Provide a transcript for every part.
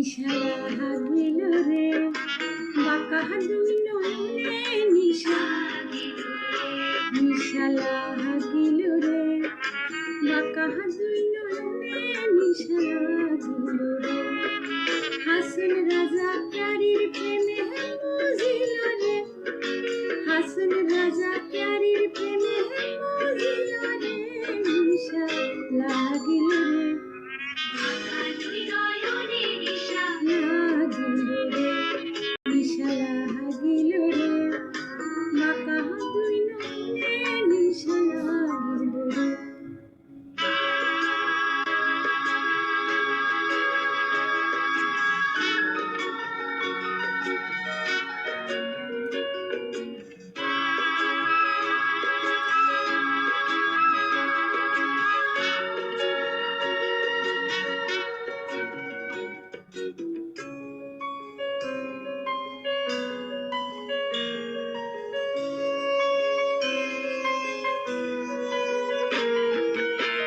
নিশালা হাগিল রে বাঁকা দুই নয়নে নিশালা হাগিল রে বাঁকা দুই নয়নে নিশালা হাগিল রে হাসন রাজা প্যারির প্রেমে মজিল রে হাসন রাজা প্যারির প্রেমে মজিল রে নিশালা হাগিল রে নিশালা হাগিল রে বাঁকা দুই নয়নে নিশালা হাগিল রে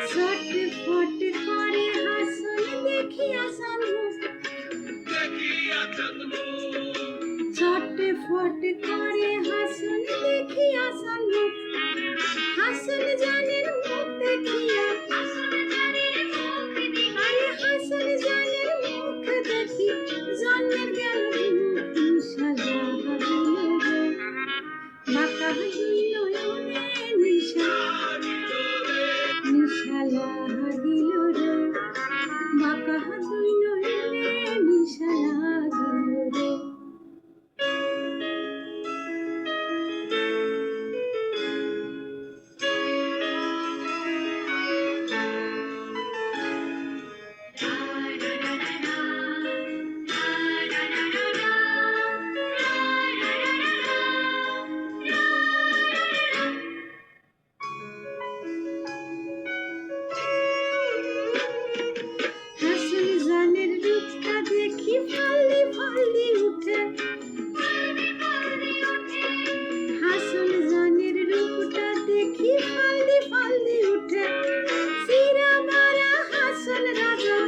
ছটফট করে হাসন দেখিয়া সানমুখ ছটফট করে হাসন দেখিয়া সানমুখ হাসন জানের মুখ দেখিয়া আরে হাসন জানের মুখ দেখি জন্মের গেল নিশালা হাগিল রে বাঁকা দুই নয়নে নিশালা হাগিল রে বাঁকা দুই নয়নে নিশালা হাগিল রে হাসন জানের রূপটা দেখি ফাল্লি ফাল্লি উঠে হাসন জানের রূপটা দেখি ফাল্লি ফাল্লি উঠে সিরা মারা হাসন রাজা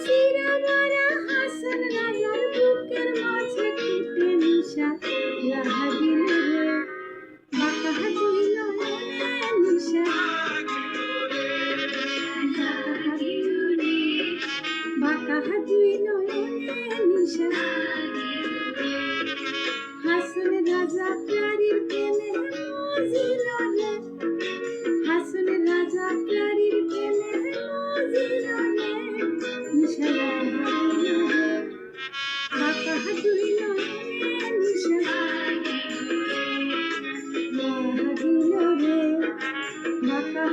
সিরা মারা হাসন রাজার বুকের মাঝে ফুটে নিশালা হাগিল রে বাঁকা দুই নয়নে বাঁকা দুই নয়নে নিশালা হাসন রাজা প্যারির প্রেমে মজিল রে হাসন রাজা প্যারির প্রেমে মজিল রে নিশালা হাগিল রে বাঁকা দুই নয়নে নিশালা হাগিল রে বাঁকা